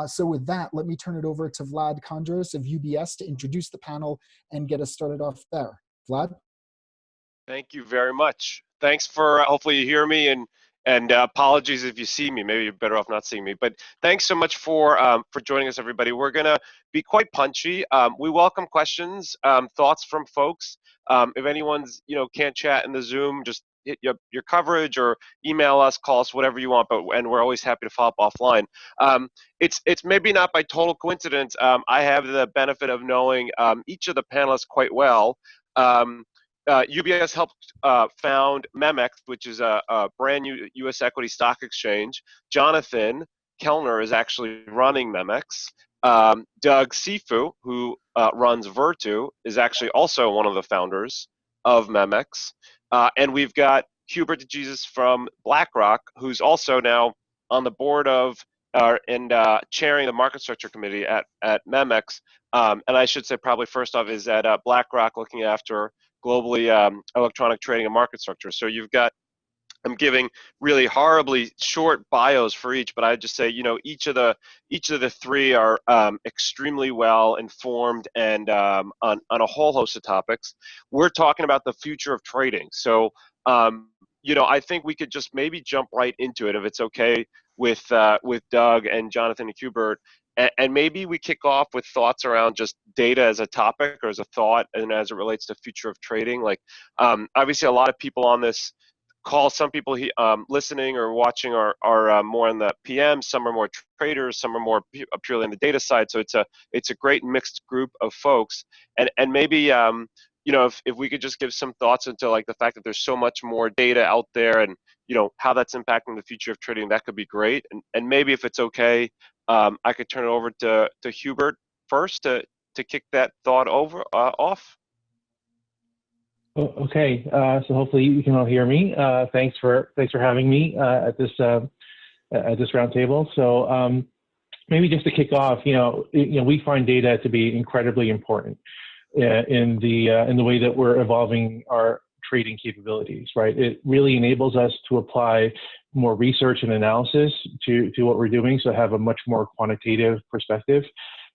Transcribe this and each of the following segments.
So with that, let me turn it over to Vlad Khandros of UBS to introduce the panel and get us started off there. Vlad? Thank you very much. Thanks for, hopefully you hear me, and apologies if you see me. Maybe you're better off not seeing me. But thanks so much for joining us, everybody. We're going to be quite punchy. We welcome questions, thoughts from folks. If anyone's, can't chat in the Zoom, just hit your coverage or email us, call us, whatever you want. And we're always happy to follow up offline. It's maybe not by total coincidence. I have the benefit of knowing each of the panelists quite well. UBS helped found MEMX, which is a brand new U.S. equity stock exchange. Jonathan Kellner is actually running MEMX. Doug Cifu, who runs Virtu, is actually also one of the founders of MEMX. And we've got Hubert Jesus from BlackRock, who's also now on the board of and chairing the market structure committee at MEMX. And I should say probably first off is at BlackRock looking after globally electronic trading and market structure. So you've got, I'm giving really horribly short bios for each, but I just say, each of the three are extremely well informed and on a whole host of topics. We're talking about the future of trading. So, I think we could just maybe jump right into it if it's okay with Doug and Jonathan and Hubert. And maybe we kick off with thoughts around just data as a topic or as a thought and as it relates to future of trading. Like, obviously a lot of people on this call, some people listening or watching are more on the PM, some are more traders, some are more purely on the data side. So it's a great mixed group of folks. And maybe, if we could just give some thoughts into like the fact that there's so much more data out there and, how that's impacting the future of trading, that could be great. And maybe if it's okay, I could turn it over to Hubert first to kick that thought off. Okay, so hopefully you can all hear me. Thanks for having me at this roundtable. So maybe just to kick off, we find data to be incredibly important in the way that we're evolving our trading capabilities. Right, it really enables us to apply more research and analysis to what we're doing, so have a much more quantitative perspective.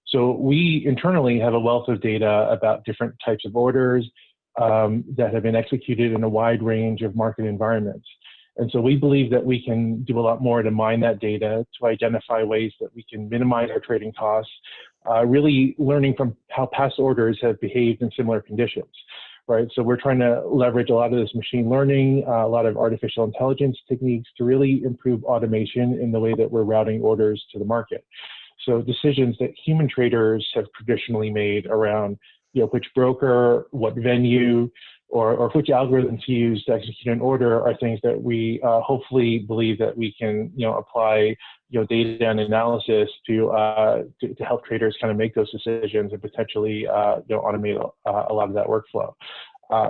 So we internally have a wealth of data about different types of orders that have been executed in a wide range of market environments. And so we believe that we can do a lot more to mine that data to identify ways that we can minimize our trading costs, really learning from how past orders have behaved in similar conditions. Right, so we're trying to leverage a lot of this machine learning, a lot of artificial intelligence techniques to really improve automation in the way that we're routing orders to the market. So decisions that human traders have traditionally made around, which broker, what venue, or which algorithm to use to execute an order are things that we hopefully believe that we can, apply, data and analysis to help traders kind of make those decisions and potentially, automate a lot of that workflow.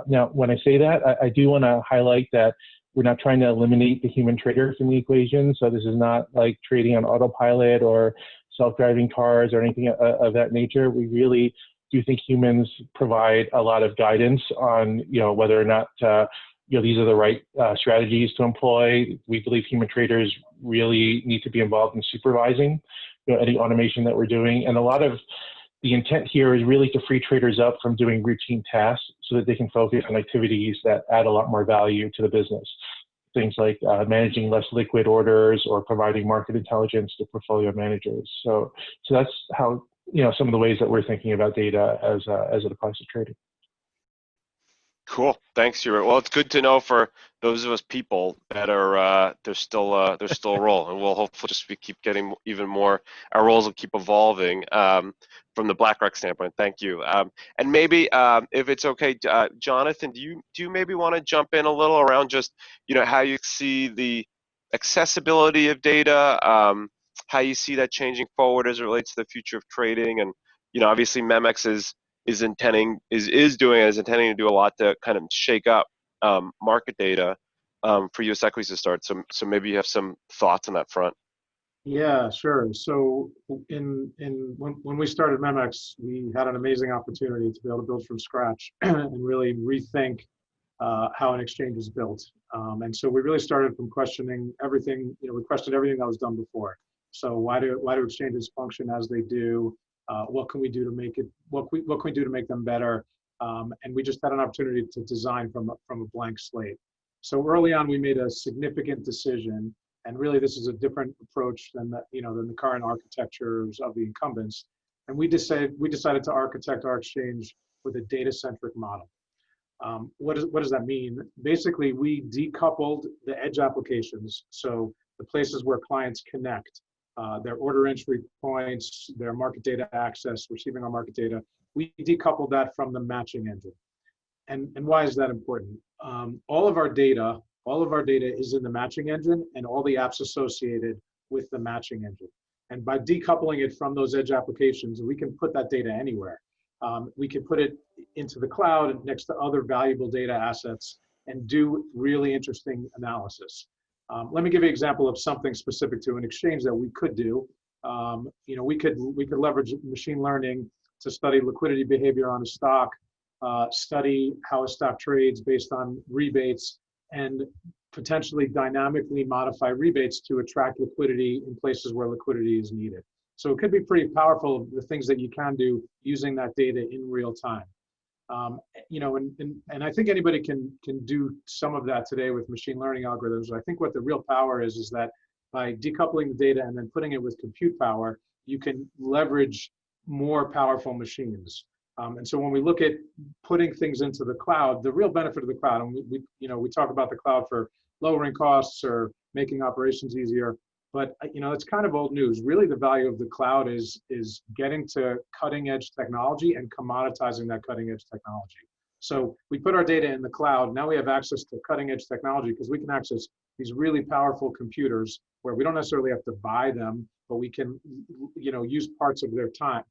Now, when I say that, I do want to highlight that we're not trying to eliminate the human trader from the equation. So this is not like trading on autopilot or self-driving cars or anything of that nature. We really do think humans provide a lot of guidance on, whether or not, these are the right strategies to employ. We believe human traders really need to be involved in supervising, any automation that we're doing. And a lot of the intent here is really to free traders up from doing routine tasks so that they can focus on activities that add a lot more value to the business. Things like managing less liquid orders or providing market intelligence to portfolio managers. So that's how, some of the ways that we're thinking about data as it applies to trading. Cool, thanks, Hubert. Well, it's good to know for those of us people that are there's still a role, and we'll hopefully just keep getting even more. Our roles will keep evolving from the BlackRock standpoint. Thank you. And maybe if it's okay, Jonathan, do you maybe want to jump in a little around just how you see the accessibility of data, how you see that changing forward as it relates to the future of trading, and obviously MEMX is intending to do a lot to kind of shake up market data for U.S. equities to start. So maybe you have some thoughts on that front. Yeah, sure. So when we started MEMX, we had an amazing opportunity to be able to build from scratch and really rethink how an exchange is built. And so we really started from questioning everything. We questioned everything that was done before. So why do exchanges function as they do? What can we do to make it? What can we do to make them better? And we just had an opportunity to design from a blank slate. So early on, we made a significant decision, and really this is a different approach than the current architectures of the incumbents. And we decided to architect our exchange with a data-centric model. What does that mean? Basically, we decoupled the edge applications, so the places where clients connect, their order entry points, their market data access, receiving our market data. We decoupled that from the matching engine. And why is that important? All of our data is in the matching engine and all the apps associated with the matching engine. And by decoupling it from those edge applications, we can put that data anywhere. We can put it into the cloud next to other valuable data assets and do really interesting analysis. Let me give you an example of something specific to an exchange that we could do. We could leverage machine learning to study liquidity behavior on a stock, study how a stock trades based on rebates, and potentially dynamically modify rebates to attract liquidity in places where liquidity is needed. So it could be pretty powerful, the things that you can do using that data in real time. And I think anybody can do some of that today with machine learning algorithms. I think what the real power is that by decoupling the data and then putting it with compute power, you can leverage more powerful machines. And so when we look at putting things into the cloud, the real benefit of the cloud, and we talk about the cloud for lowering costs or making operations easier, but it's kind of old news. Really, the value of the cloud is getting to cutting edge technology and commoditizing that cutting edge technology. So we put our data in the cloud. Now we have access to cutting edge technology because we can access these really powerful computers where we don't necessarily have to buy them, but we can use parts of their time,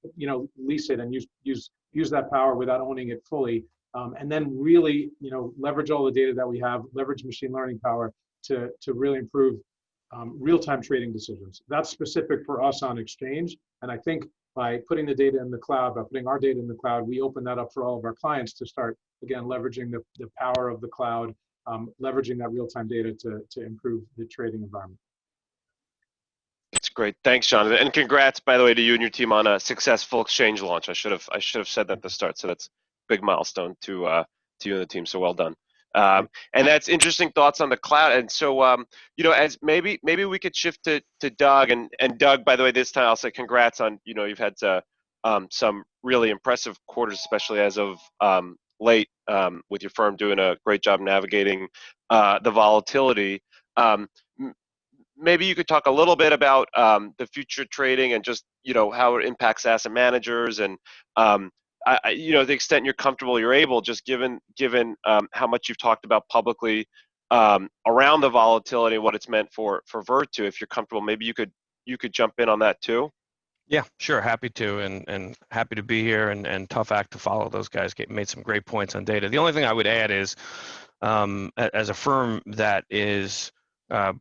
lease it and use that power without owning it fully. And then really, leverage all the data that we have, leverage machine learning power to really improve real-time trading decisions. That's specific for us on exchange. And I think by putting the data in the cloud, by putting our data in the cloud, we open that up for all of our clients to start, again, leveraging the power of the cloud, leveraging that real-time data to improve the trading environment. That's great. Thanks, Jonathan. And congrats, by the way, to you and your team on a successful exchange launch. I should have said that at the start. So that's a big milestone to you and the team. So well done. And that's interesting thoughts on the cloud. And so, as maybe we could shift to Doug. And Doug, by the way, this time I'll say congrats on, you've had some really impressive quarters, especially as of late, with your firm doing a great job navigating the volatility. Maybe you could talk a little bit about the future trading and just, how it impacts asset managers and, the extent you're comfortable, you're able, just given how much you've talked about publicly around the volatility and what it's meant for Virtu. If you're comfortable, maybe you could jump in on that too. Yeah, sure, happy to, and happy to be here, and tough act to follow. Those guys made some great points on data. The only thing I would add is, as a firm that is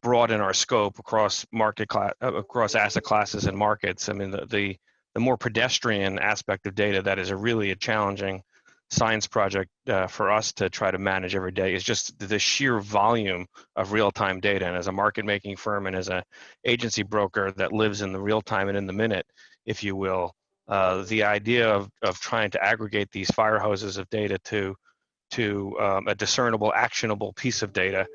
broad in our scope across across asset classes and markets, I mean, the more pedestrian aspect of data that is really a challenging science project for us to try to manage every day is just the sheer volume of real-time data. And as a market-making firm and as an agency broker that lives in the real-time and in the minute, if you will, the idea of trying to aggregate these fire hoses of data to a discernible, actionable piece of data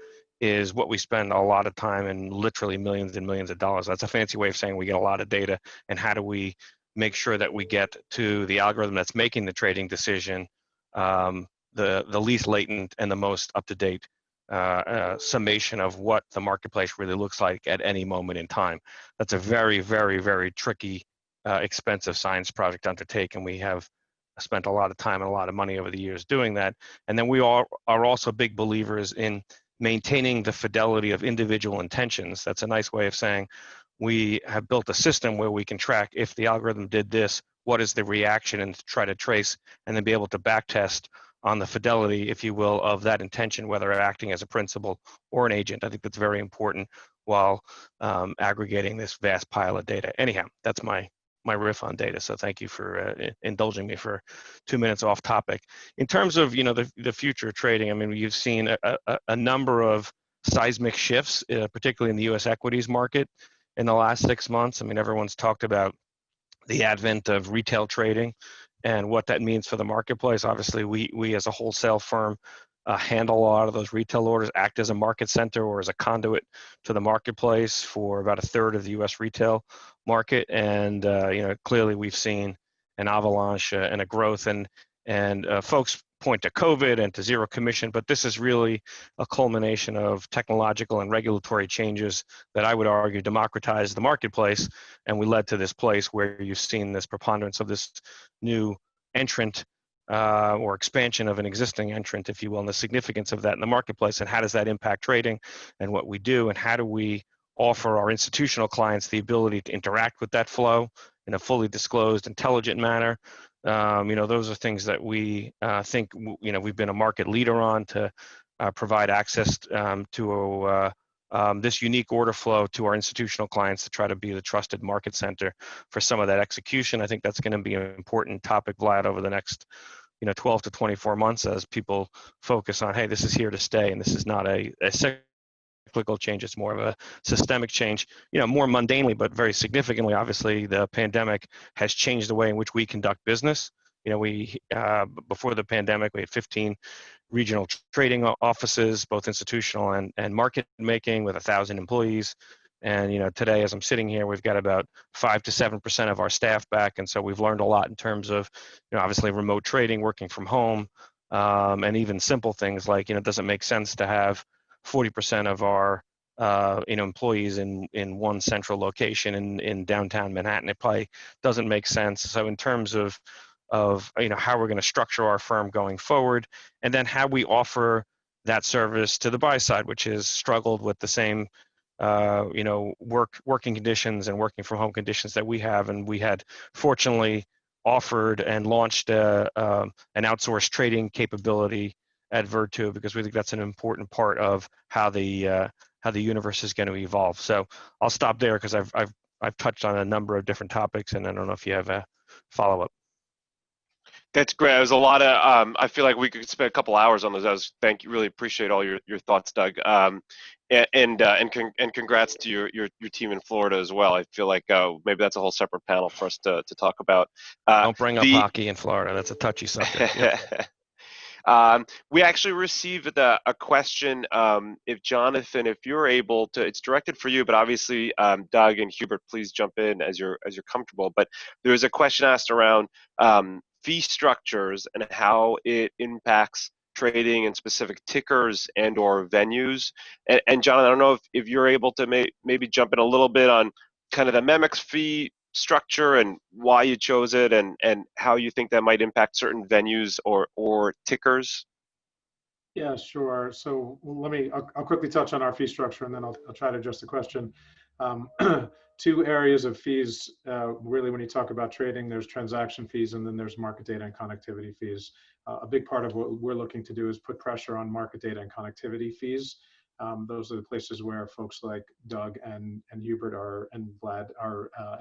is what we spend a lot of time and literally millions and millions of dollars. That's a fancy way of saying we get a lot of data, and how do we make sure that we get to the algorithm that's making the trading decision the least latent and the most up-to-date summation of what the marketplace really looks like at any moment in time. That's a very, very, very tricky, expensive science project to undertake, and we have spent a lot of time and a lot of money over the years doing that. And then we are also big believers in maintaining the fidelity of individual intentions. That's a nice way of saying we have built a system where we can track, if the algorithm did this, what is the reaction, and try to trace and then be able to backtest on the fidelity, if you will, of that intention, whether acting as a principal or an agent. I think that's very important while aggregating this vast pile of data. Anyhow, that's my riff on data. So thank you for indulging me for 2 minutes off topic. In terms of the future of trading, I mean, you've seen a number of seismic shifts, particularly in the U.S. equities market. in the last 6 months. I mean, everyone's talked about the advent of retail trading and what that means for the marketplace. Obviously, we as a wholesale firm handle a lot of those retail orders, act as a market center or as a conduit to the marketplace for about a third of the U.S. retail market. And clearly we've seen an avalanche and a growth, and folks point to COVID and to zero commission, but this is really a culmination of technological and regulatory changes that I would argue democratized the marketplace, and we led to this place where you've seen this preponderance of this new entrant or expansion of an existing entrant, if you will, and the significance of that in the marketplace, and how does that impact trading and what we do, and how do we offer our institutional clients the ability to interact with that flow in a fully disclosed, intelligent manner. Those are things that we think, we've been a market leader on to provide access to this unique order flow to our institutional clients to try to be the trusted market center for some of that execution. I think that's going to be an important topic, Vlad, over the next 12 to 24 months as people focus on, hey, this is here to stay, and this is not a cyclical change. It's more of a systemic change, more mundanely, but very significantly. Obviously, the pandemic has changed the way in which we conduct business. Before the pandemic, we had 15 regional trading offices, both institutional and market making, with 1,000 employees. And today, as I'm sitting here, we've got about 5 to 7% of our staff back, and so we've learned a lot in terms of, obviously, remote trading, working from home, and even simple things like, it doesn't make sense to have 40% of our employees in one central location in downtown Manhattan. It probably doesn't make sense. So in terms of how we're going to structure our firm going forward, and then how we offer that service to the buy side, which has struggled with the same working conditions and working from home conditions that we have, and we had fortunately offered and launched an outsourced trading capability at Virtu, because we think that's an important part of how the universe is going to evolve. So I'll stop there because I've touched on a number of different topics, and I don't know if you have a follow-up. That's great. It was a lot of. I feel like we could spend a couple hours on those. Thank you. Really appreciate all your thoughts, Doug. And congrats to your team in Florida as well. I feel like maybe that's a whole separate panel for us to talk about. Don't bring up hockey in Florida. That's a touchy subject. Yep. We actually received a question. If Jonathan, if you're able to, it's directed for you, but obviously Doug and Hubert, please jump in as you're comfortable. But there's a question asked around fee structures and how it impacts trading and specific tickers and or venues. And Jonathan, I don't know if you're able to maybe jump in a little bit on kind of the MEMX fee structure and why you chose it, and how you think that might impact certain venues or tickers. Yeah, sure. So I'll quickly touch on our fee structure, and then I'll try to address the question. Two areas of fees, really, when you talk about trading, there's transaction fees, and then there's market data and connectivity fees. A big part of what we're looking to do is put pressure on market data and connectivity fees. Those are the places where folks like Doug and Hubert and Vlad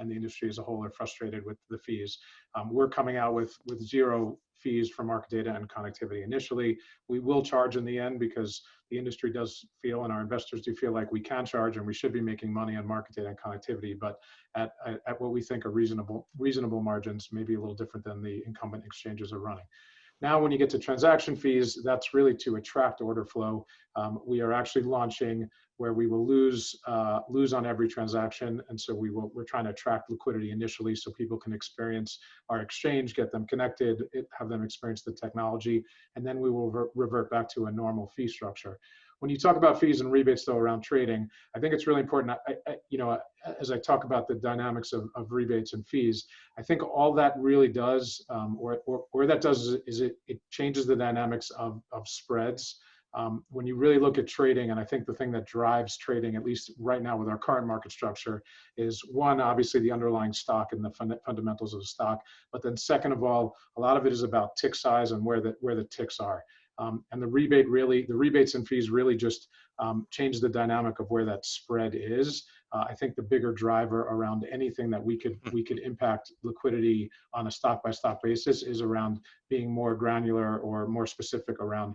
and the industry as a whole are frustrated with the fees. We're coming out with zero fees for market data and connectivity initially. We will charge in the end, because the industry does feel, and our investors do feel, like we can charge and we should be making money on market data and connectivity, but at what we think are reasonable margins, maybe a little different than the incumbent exchanges are running. Now, when you get to transaction fees, that's really to attract order flow. We are actually launching where we will lose on every transaction, and so we're trying to attract liquidity initially so people can experience our exchange, get them connected, have them experience the technology, and then we will revert back to a normal fee structure. When you talk about fees and rebates, though, around trading, I think it's really important. As I talk about the dynamics of rebates and fees, I think all that really does, or that does, is it changes the dynamics of spreads. When you really look at trading, and I think the thing that drives trading, at least right now with our current market structure, is one, obviously the underlying stock and the fundamentals of the stock, but then second of all, a lot of it is about tick size and where the ticks are. And the rebates and fees really just change the dynamic of where that spread is. I think the bigger driver around anything that we could impact liquidity on a stock by stock basis is around being more granular or more specific around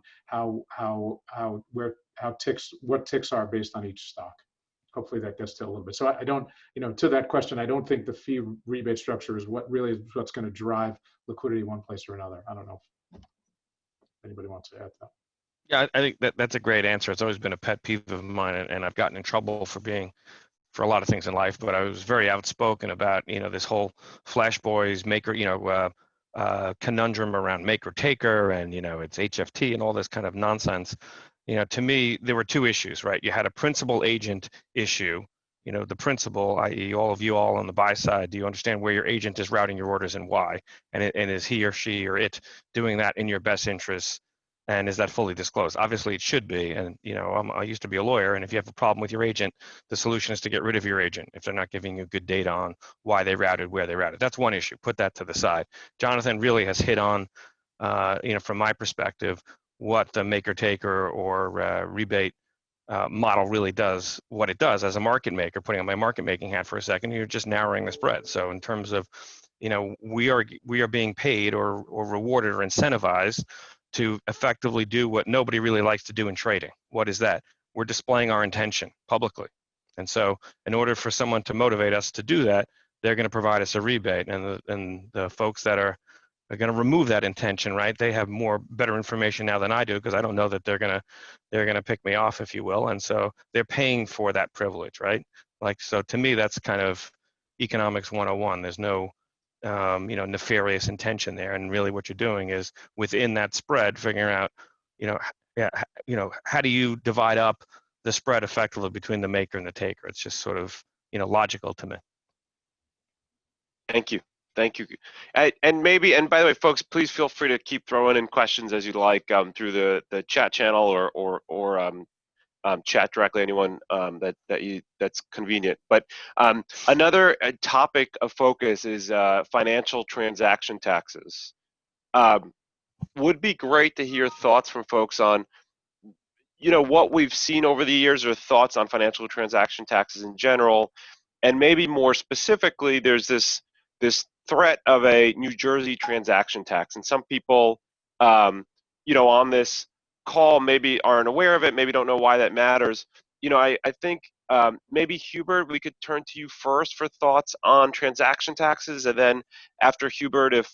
what ticks are based on each stock. hopefully that gets to a little bit. So I don't, to that question, I don't think the fee rebate structure is what's going to drive liquidity one place or another. I don't know if anybody wants to add to that. Yeah, I think that's a great answer. It's always been a pet peeve of mine, and I've gotten in trouble for a lot of things in life, but I was very outspoken about, this whole Flash Boys maker, conundrum around maker taker, and, it's HFT and all this kind of nonsense. To me, there were two issues, right? You had a principal agent issue, the principal, i.e. all of you all on the buy side, do you understand where your agent is routing your orders and why? And is he or she or it doing that in your best interests? And is that fully disclosed? Obviously it should be. And, I used to be a lawyer, and if you have a problem with your agent, the solution is to get rid of your agent if they're not giving you good data on why they routed, where they routed. That's one issue. Put that to the side. Jonathan really has hit on, from my perspective, what the maker taker or rebate model really does, what it does as a market maker. Putting on my market making hat for a second, you're just narrowing the spread. So in terms of, we are being paid or rewarded or incentivized to effectively do what nobody really likes to do in trading. What is that? We're displaying our intention publicly. And so in order for someone to motivate us to do that, they're going to provide us a rebate. And the folks that are going to remove that intention, right? They have better information now than I do, because I don't know that they're going to pick me off, if you will. And so they're paying for that privilege, right? So to me, that's kind of economics 101. There's no nefarious intention there, and really what you're doing is within that spread figuring out how do you divide up the spread effectively between the maker and the taker. It's just sort of logical to me. Thank you. And by the way, folks, please feel free to keep throwing in questions as you'd like through the chat channel or chat directly, anyone that's convenient. But another topic of focus is financial transaction taxes. Would be great to hear thoughts from folks on what we've seen over the years, or thoughts on financial transaction taxes in general, and maybe more specifically, there's this threat of a New Jersey transaction tax, and some people on this call maybe aren't aware of it, maybe don't know why that matters. I think maybe Hubert, we could turn to you first for thoughts on transaction taxes, and then after Hubert, if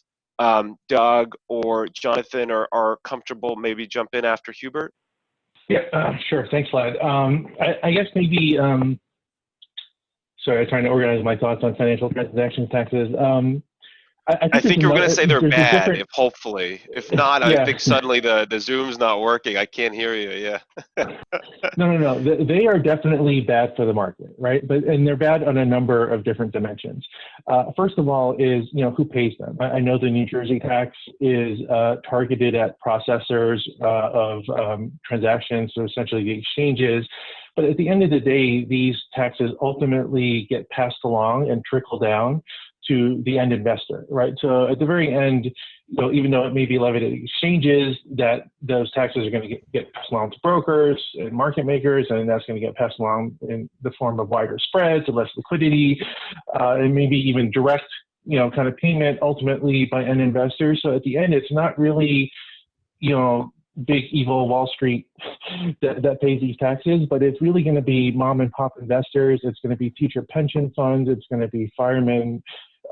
Doug or Jonathan are comfortable, maybe jump in after Hubert. Yeah, sure. Thanks, Vlad. I guess maybe, sorry, I'm trying to organize my thoughts on financial transaction taxes. I think you were going to say they're bad, hopefully. If not, I think suddenly the Zoom's not working. I can't hear you, yeah. No. They are definitely bad for the market, right? And they're bad on a number of different dimensions. First of all is, who pays them? I know the New Jersey tax is targeted at processors of transactions, so essentially the exchanges. But at the end of the day, these taxes ultimately get passed along and trickle down to the end investor, right? So at the very end, even though it may be levied at exchanges, that those taxes are going to get passed along to brokers and market makers, and that's going to get passed along in the form of wider spreads, less liquidity, and maybe even direct, kind of payment ultimately by end investors. So at the end, it's not really, big evil Wall Street that pays these taxes, but it's really going to be mom and pop investors. It's going to be teacher pension funds. It's going to be firemen,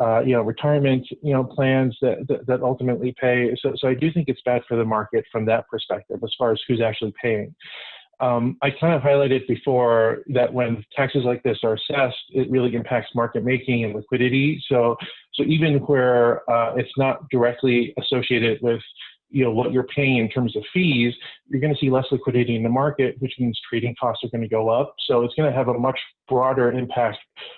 retirement, plans that ultimately pay. So I do think it's bad for the market from that perspective, as far as who's actually paying. I kind of highlighted before that when taxes like this are assessed, it really impacts market making and liquidity. So even where it's not directly associated with what you're paying in terms of fees, you're going to see less liquidity in the market, which means trading costs are going to go up. So it's going to have a much broader impact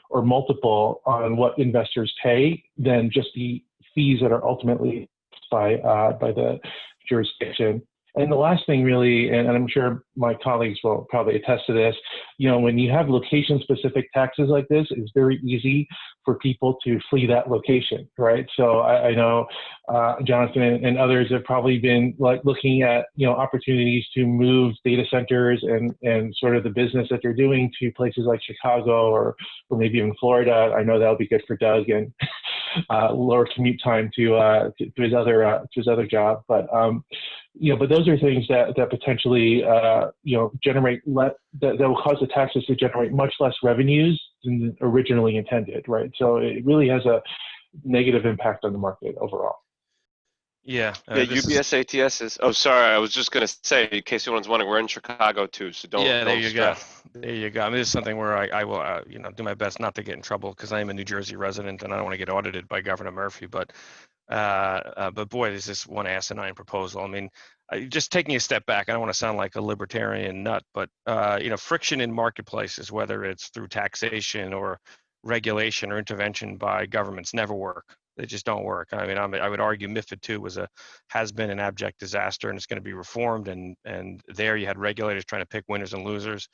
or multiple on what investors pay than just the fees that are ultimately by the jurisdiction. And the last thing really, and I'm sure my colleagues will probably attest to this, when you have location-specific taxes like this, it's very easy for people to flee that location, right? So I know Jonathan and others have probably been looking at, opportunities to move data centers and sort of the business that they're doing to places like Chicago or maybe even Florida. I know that'll be good for Doug and lower commute time to his other job. But but those are things that potentially, generate that will cause the taxes to generate much less revenues than originally intended, right? So it really has a negative impact on the market overall. Yeah. Yeah, UBS ATS is. Oh, sorry. I was just gonna say, in case anyone's wondering, we're in Chicago too, so don't stress. There you go. I mean, this is something where I will, do my best not to get in trouble because I am a New Jersey resident and I don't want to get audited by Governor Murphy. But boy, this is one asinine proposal. I mean, just taking a step back, I don't want to sound like a libertarian nut, but friction in marketplaces, whether it's through taxation or regulation or intervention by governments, never work. They just don't work. I mean, I would argue MiFID II has been an abject disaster, and it's going to be reformed. And there you had regulators trying to pick winners and losers.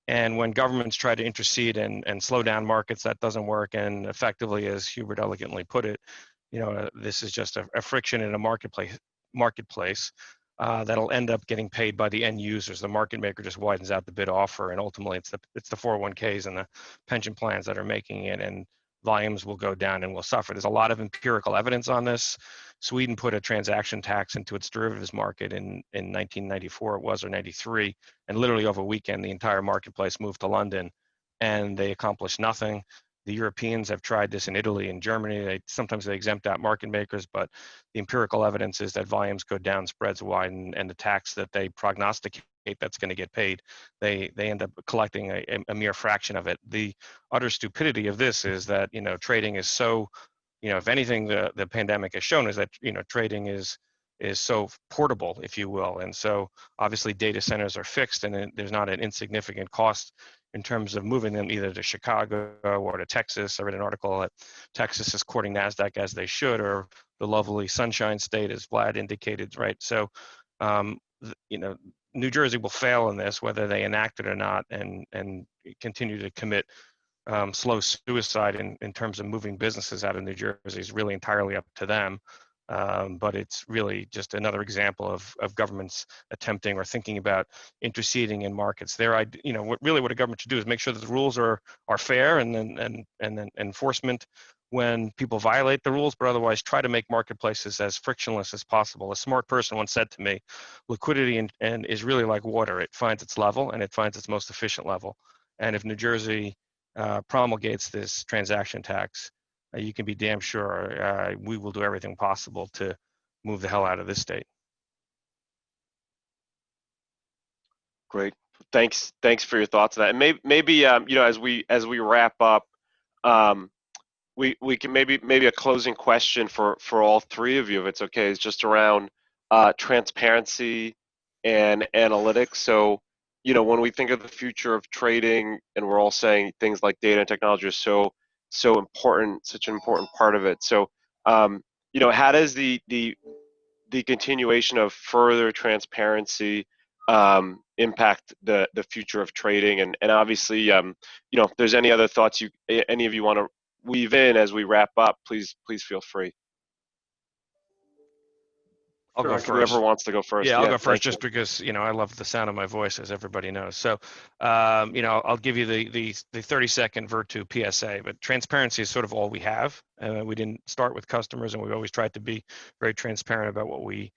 And when governments try to intercede and slow down markets, that doesn't work. And effectively, as Hubert elegantly put it, this is just a friction in a marketplace that'll end up getting paid by the end users. The market maker just widens out the bid offer, and ultimately, it's the 401ks and the pension plans that are making it, and volumes will go down and will suffer. There's a lot of empirical evidence on this. Sweden put a transaction tax into its derivatives market in 1994, it was, or 93, and literally over a weekend, the entire marketplace moved to London, and they accomplished nothing. The Europeans have tried this in Italy and Germany. Sometimes they exempt out market makers, but the empirical evidence is that volumes go down, spreads widen, and the tax that they prognosticate that's going to get paid, they end up collecting a mere fraction of it. The utter stupidity of this is that trading is so, if anything, the pandemic has shown is that trading is so portable, if you will, and so obviously data centers are fixed, and there's not an insignificant cost in terms of moving them either to Chicago or to Texas. I read an article that Texas is courting NASDAQ as they should, or the lovely Sunshine State, as Vlad indicated, right? So, New Jersey will fail in this, whether they enact it or not, and continue to commit slow suicide in terms of moving businesses out of New Jersey is really entirely up to them. But it's really just another example of governments attempting or thinking about interceding in markets. What a government should do is make sure that the rules are fair, and then enforcement when people violate the rules, but otherwise try to make marketplaces as frictionless as possible. A smart person once said to me, liquidity and is really like water. It finds its level and it finds its most efficient level. And if New Jersey promulgates this transaction tax, you can be damn sure we will do everything possible to move the hell out of this state. Great. Thanks for your thoughts on that. And maybe as we wrap up, we can maybe a closing question for all three of you, if it's okay, is just around transparency and analytics. So, when we think of the future of trading, and we're all saying things like data and technology are so important, such an important part of it. So, how does the continuation of further transparency impact the future of trading? And obviously, if there's any other thoughts any of you want to weave in as we wrap up, please feel free. I'll go first. Whoever wants to go first. Yeah, I'll go first just because, I love the sound of my voice, as everybody knows. So, I'll give you the 30-second Virtu PSA, but transparency is sort of all we have. We didn't start with customers, and we always tried to be very transparent about what we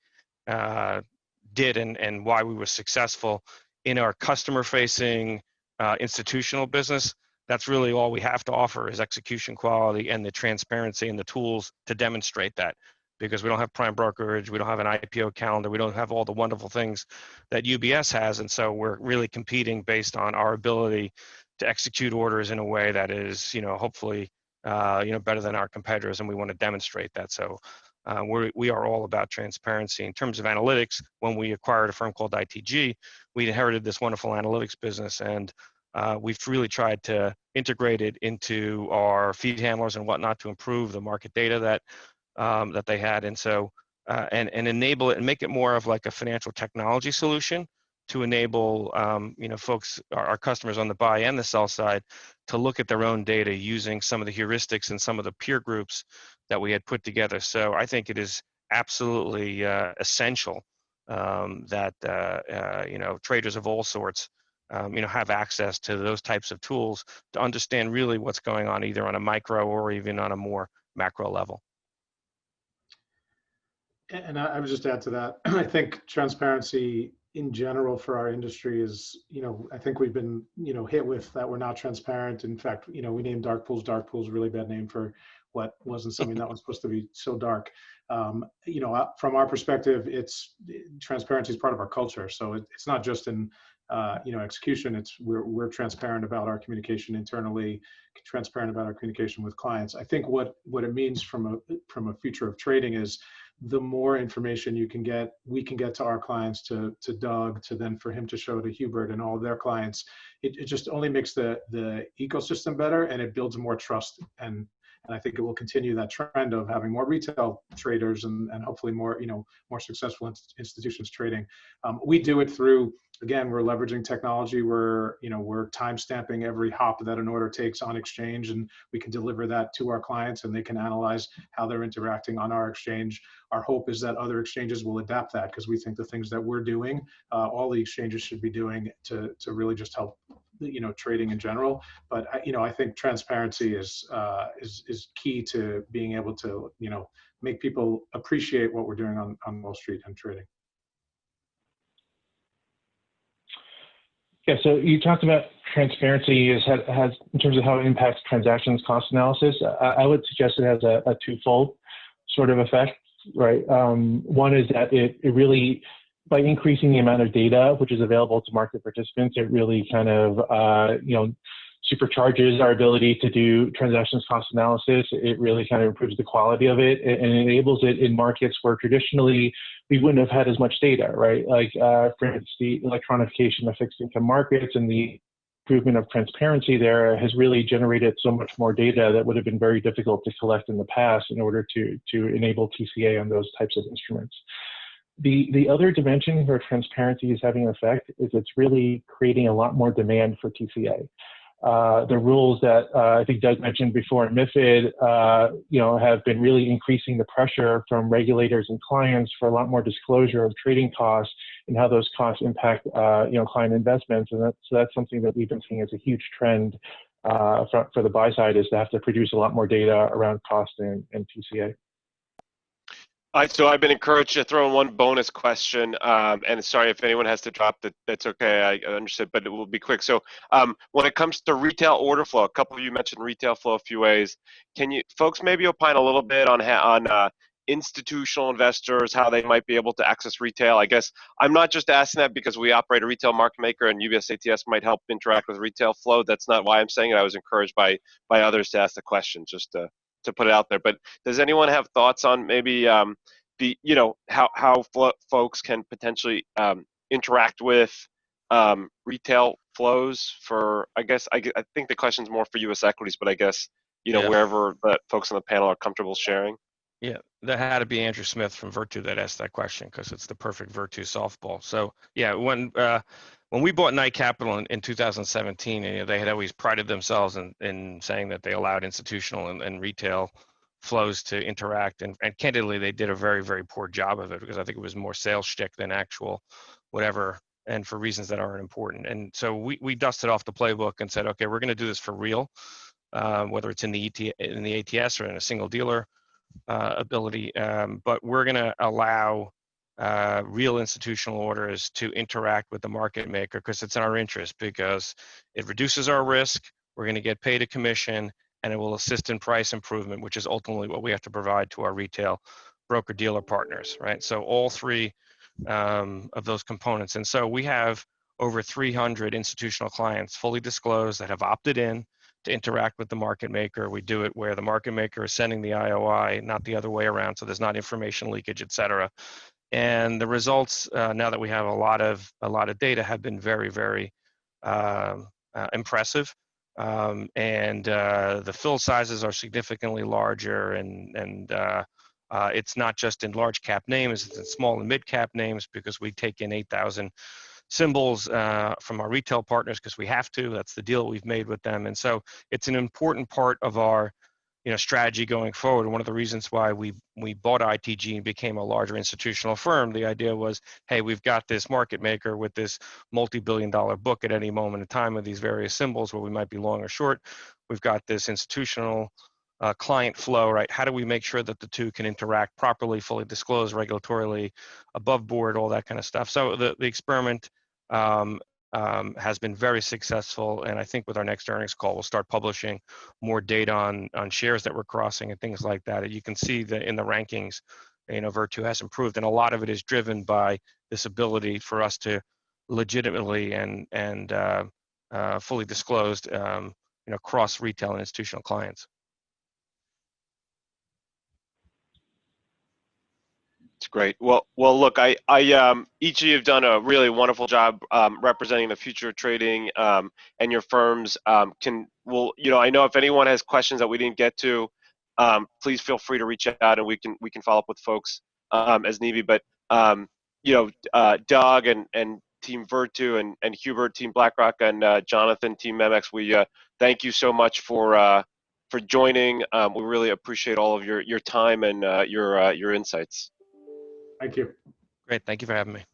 did and why we were successful in our customer-facing institutional business. That's really all we have to offer is execution quality and the transparency and the tools to demonstrate that, because we don't have prime brokerage, we don't have an IPO calendar, we don't have all the wonderful things that UBS has, and so we're really competing based on our ability to execute orders in a way that is, hopefully, better than our competitors, and we want to demonstrate that. So we are all about transparency. In terms of analytics, when we acquired a firm called ITG, we inherited this wonderful analytics business, and we've really tried to integrate it into our feed handlers and whatnot to improve the market data that they had, and so and enable it and make it more of like a financial technology solution to enable folks, our customers on the buy and the sell side, to look at their own data using some of the heuristics and some of the peer groups that we had put together. So I think it is absolutely essential that traders of all sorts have access to those types of tools to understand really what's going on, either on a micro or even on a more macro level. And I would just add to that. I think transparency in general for our industry is, I think we've been, hit with that we're not transparent. In fact, we named dark pools. Dark pools, really bad name for what wasn't something that was supposed to be so dark. From our perspective, transparency is part of our culture. So it's not just in, execution. It's we're transparent about our communication internally, transparent about our communication with clients. I think what it means from a future of trading is the more information we can get to our clients, to Doug, to then for him to show to Hubert and all of their clients. It just only makes the ecosystem better, and it builds more trust. And I think it will continue that trend of having more retail traders and hopefully more, more successful institutions trading. We do it through, again, we're leveraging technology. We're time stamping every hop that an order takes on exchange, and we can deliver that to our clients, and they can analyze how they're interacting on our exchange. Our hope is that other exchanges will adapt that, because we think the things that we're doing, all the exchanges should be doing to really just help trading in general. But I think transparency is key to being able to make people appreciate what we're doing on Wall Street and trading. Yeah, so you talked about transparency has in terms of how it impacts transactions cost analysis. I would suggest it has a twofold sort of effect, right? One is that it really, by increasing the amount of data which is available to market participants, it really kind of supercharges our ability to do transactions cost analysis. It really kind of improves the quality of it, and enables it in markets where traditionally we wouldn't have had as much data, right? Like, for instance, the electronification of fixed income markets and the improvement of transparency there has really generated so much more data that would have been very difficult to collect in the past in order to enable TCA on those types of instruments. The other dimension where transparency is having an effect is it's really creating a lot more demand for TCA. The rules that I think Doug mentioned before in MiFID, have been really increasing the pressure from regulators and clients for a lot more disclosure of trading costs and how those costs impact, client investments. And that's something that we've been seeing as a huge trend for the buy side, is to have to produce a lot more data around cost and TCA. So I've been encouraged to throw in one bonus question, and sorry if anyone has to drop, that's okay, I understood, but it will be quick. So when it comes to retail order flow, a couple of you mentioned retail flow a few ways. Can you folks maybe opine a little bit on institutional investors, how they might be able to access retail? I guess I'm not just asking that because we operate a retail market maker and UBS ATS might help interact with retail flow. That's not why I'm saying it. I was encouraged by others to ask the question, just to put it out there. But does anyone have thoughts on maybe how folks can potentially interact with retail flows for, I think the question's more for U.S. equities, but I guess wherever the folks on the panel are comfortable sharing. Yeah, that had to be Andrew Smith from Virtu that asked that question, because it's the perfect Virtu softball. So yeah, when we bought Knight Capital in 2017, they had always prided themselves in saying that they allowed institutional and retail flows to interact, and candidly, they did a very, very poor job of it, because I think it was more sales shtick than actual whatever, and for reasons that aren't important. And so we dusted off the playbook and said, okay, we're going to do this for real, whether it's in the ATS or in a single dealer ability, but we're going to allow real institutional orders to interact with the market maker, because it's in our interest, because it reduces our risk, we're going to get paid a commission, and it will assist in price improvement, which is ultimately what we have to provide to our retail broker-dealer partners, right? So all three of those components. And so we have over 300 institutional clients fully disclosed that have opted in to interact with the market maker. We do it where the market maker is sending the IOI, not the other way around, so there's not information leakage, et cetera. And the results, now that we have a lot of data, have been very, very impressive. And the fill sizes are significantly larger, and it's not just in large cap names, it's in small and mid cap names, because we take in 8,000 symbols from our retail partners, because we have to. That's the deal we've made with them. And so it's an important part of our strategy going forward. One of the reasons why we bought ITG and became a larger institutional firm, the idea was, hey, we've got this market maker with this multi-billion-dollar book at any moment in time of these various symbols where we might be long or short. We've got this institutional client flow, right? How do we make sure that the two can interact properly, fully disclosed, regulatorily, above board, all that kind of stuff. So the experiment has been very successful, and I think with our next earnings call, we'll start publishing more data on shares that we're crossing and things like that. You can see that in the rankings, Virtu has improved, and a lot of it is driven by this ability for us to legitimately and fully disclosed, cross retail and institutional clients. It's great. Well, look, each of you have done a really wonderful job representing the future of trading, and your firms I know if anyone has questions that we didn't get to, please feel free to reach out, and we can follow up with folks as needed. But Doug and Team Virtu and Hubert, Team BlackRock, and Jonathan, Team Memex, we thank you so much for joining. We really appreciate all of your time and your insights. Thank you. Great. Thank you for having me.